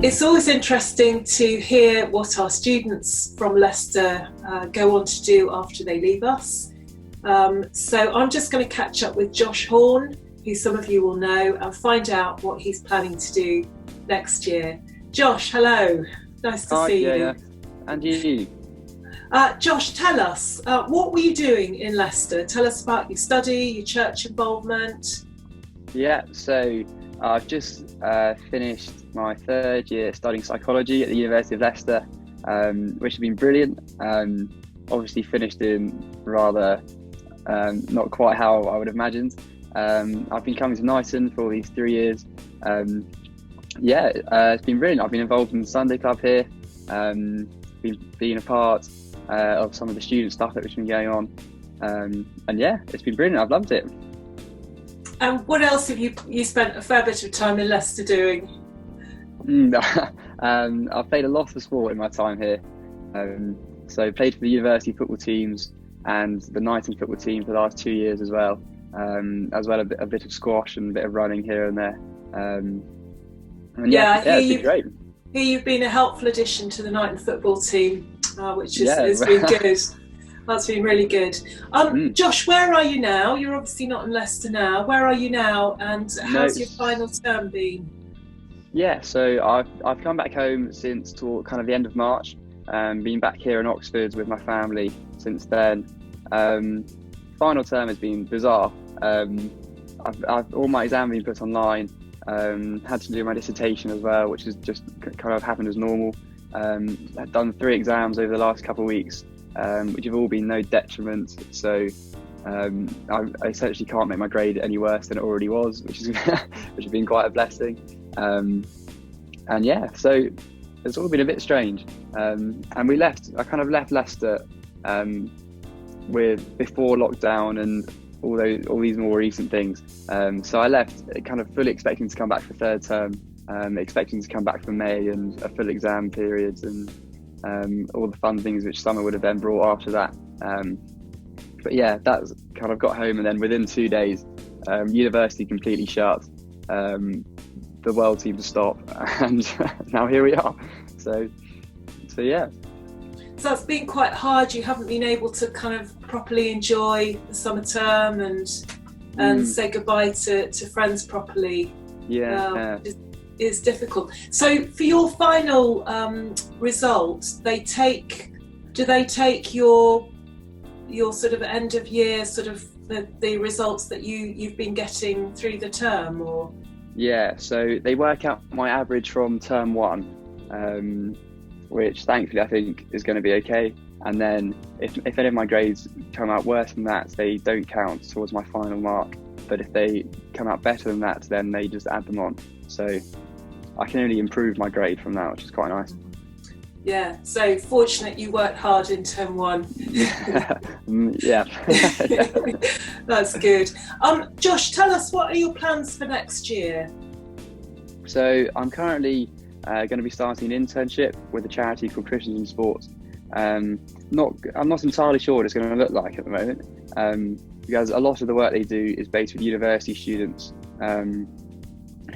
It's always interesting to hear what our students from Leicester go on to do after they leave us. So I'm just going to catch up with Josh Horne, who some of you will know, and find out what he's planning to do next year. Josh, hello. Nice to see you. Yeah. And you? Josh, tell us, what were you doing in Leicester? Tell us about your study, your church involvement. Yeah, so I've just finished my third year studying psychology at the University of Leicester, which has been brilliant. Obviously finished in rather not quite how I would have imagined. I've been coming to Knighton for these 3 years. It's been brilliant. I've been involved in the Sunday club here, been a part of some of the student stuff that's been going on, and yeah, it's been brilliant. I've loved it. And what else have you spent a fair bit of time in Leicester doing? I've played a lot of sport in my time here. So played for the university football teams and the Knighton football team for the last 2 years as well a bit of squash and a bit of running here and there. I hear it's been great. Here you've been a helpful addition to the Knighton football team, which has been good. That's been really good. Josh, where are you now? You're obviously not in Leicester now. Where are you now, and how's your final term been? Yeah, so I've come back home since kind of the end of March. Been back here in Oxford with my family since then. Final term has been bizarre. I've all my exams been put online. Had to do my dissertation as well, which has just kind of happened as normal. I've done 3 exams over the last couple of weeks, which have all been no detriment. So I essentially can't make my grade any worse than it already was, which has been quite a blessing. And yeah, so it's all been a bit strange. And I kind of left Leicester before lockdown and all these more recent things. So I left kind of fully expecting to come back for third term, expecting to come back for May and a full exam period and all the fun things which summer would have then brought after that. But yeah, that's kind of got home, and then within 2 days, university completely shut. The world seemed to stop, and now here we are. So yeah. So it's been quite hard. You haven't been able to kind of properly enjoy the summer term and say goodbye to friends properly. Yeah. It's difficult. So for your final result, do they take your sort of end of year sort of the results that you've been getting through the term, or? Yeah, so they work out my average from term 1, which thankfully I think is going to be okay. And then if any of my grades come out worse than that, they don't count towards my final mark. But if they come out better than that, then they just add them on. So I can only improve my grade from that, which is quite nice. Yeah, so fortunate you worked hard in term 1. Yeah. That's good. Josh, tell us, what are your plans for next year? So I'm currently going to be starting an internship with a charity called Christians in Sports. I'm not entirely sure what it's going to look like at the moment, because a lot of the work they do is based with university students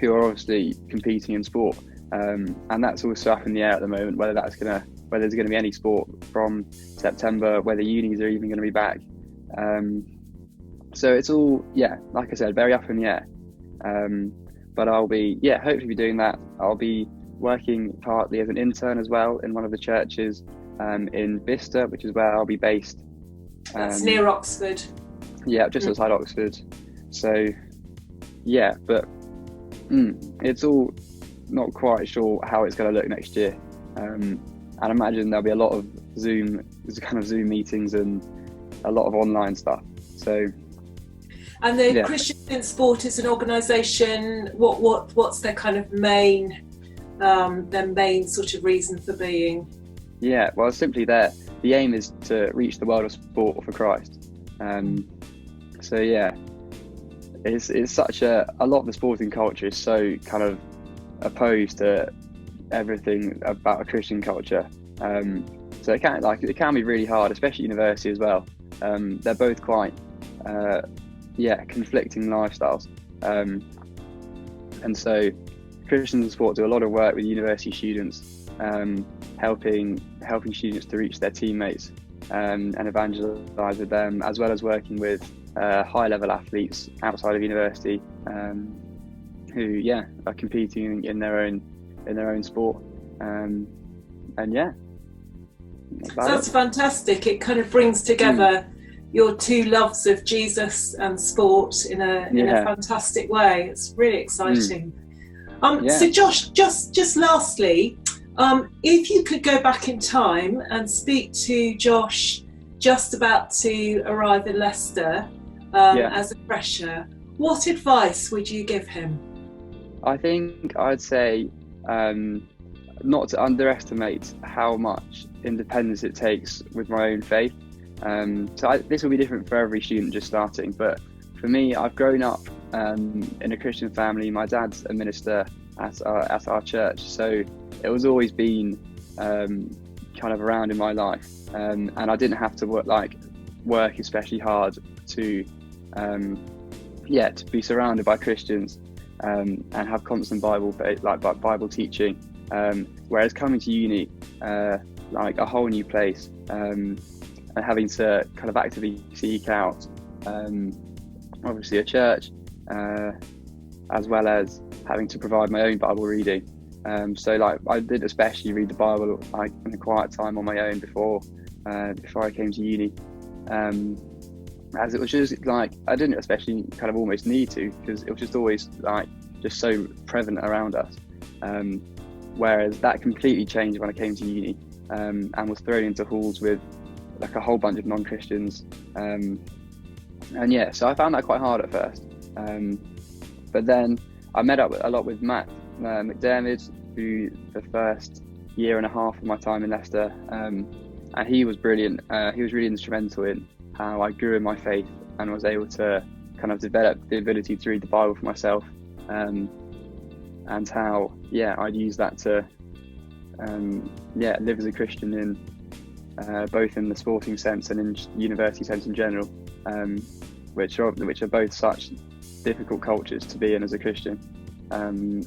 who are obviously competing in sport, and that's also up in the air at the moment whether there's going to be any sport from September, whether unis are even going to be back. So it's all, like I said, very up in the air. But I'll be hopefully be doing that. I'll be working partly as an intern as well in one of the churches in Leicester, which is where I'll be based. That's near Oxford. Yeah, just outside Oxford. So yeah, but it's all not quite sure how it's going to look next year. And I imagine there'll be a lot of Zoom meetings and a lot of online stuff. So. And the Christians in Sport is an organisation. What's their kind of main sort of reason for being? Yeah, well, simply the aim is to reach the world of sport for Christ. So yeah, it's such a lot of the sporting culture is so kind of opposed to everything about a Christian culture. So it can be really hard, especially at university as well. They're both quite conflicting lifestyles. And so Christians in Sport do a lot of work with university students, helping students to reach their teammates and evangelise with them, as well as working with high-level athletes outside of university who are competing in their own sport. And that's fantastic. It kind of brings together your two loves of Jesus and sport in a fantastic way. It's really exciting. So Josh, just lastly, if you could go back in time and speak to Josh just about to arrive in Leicester as a fresher, what advice would you give him? I think I'd say not to underestimate how much independence it takes with my own faith. This will be different for every student just starting, but for me, I've grown up in a Christian family. My dad's a minister at our church, so it was always been kind of around in my life, and I didn't have to work especially hard to be surrounded by Christians and have constant Bible teaching. Whereas coming to uni, like a whole new place, and having to kind of actively seek out, obviously a church, as well as having to provide my own Bible reading. So I did especially read the Bible in a quiet time on my own before I came to uni. As it was just I didn't especially kind of almost need to, because it was just always just so prevalent around us. Whereas that completely changed when I came to uni, and was thrown into halls with a whole bunch of non-Christians. So I found that quite hard at first. But then I met up a lot with Matt McDermott, who the first year and a half of my time in Leicester, and he was brilliant. He was really instrumental in how I grew in my faith and was able to kind of develop the ability to read the Bible for myself, and how I'd use that to live as a Christian in both in the sporting sense and in university sense in general, which are both such difficult cultures to be in as a Christian,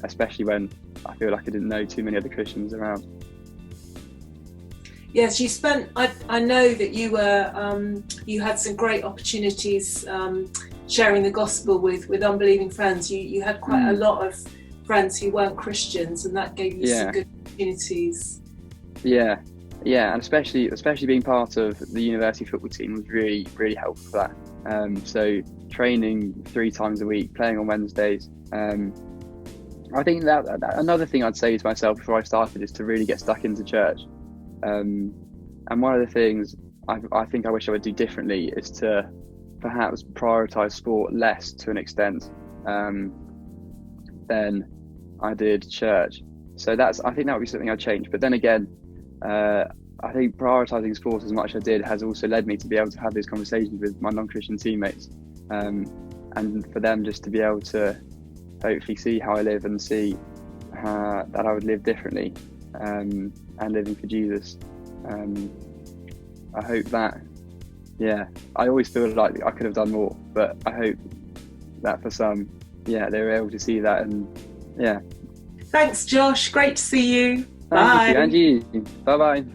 especially when I feel like I didn't know too many other Christians around. Yes, you spent. I know that you were. You had some great opportunities sharing the gospel with unbelieving friends. You had quite a lot of friends who weren't Christians, and that gave you some good opportunities. Yeah, and especially being part of the university football team was really, really helpful for that. So training 3 times a week, playing on Wednesdays. I think that another thing I'd say to myself before I started is to really get stuck into church. And one of the things I think I wish I would do differently is to perhaps prioritise sport less to an extent than I did church. So I think that would be something I'd change. But then again, I think prioritising sport as much as I did has also led me to be able to have these conversations with my non-Christian teammates, and for them just to be able to hopefully see how I live and see that I would live differently, and living for Jesus. I hope that, I always feel like I could have done more, but I hope that for some, they were able to see that. And Thanks, Josh. Great to see you. Bye. Thank you, and you. Bye-bye.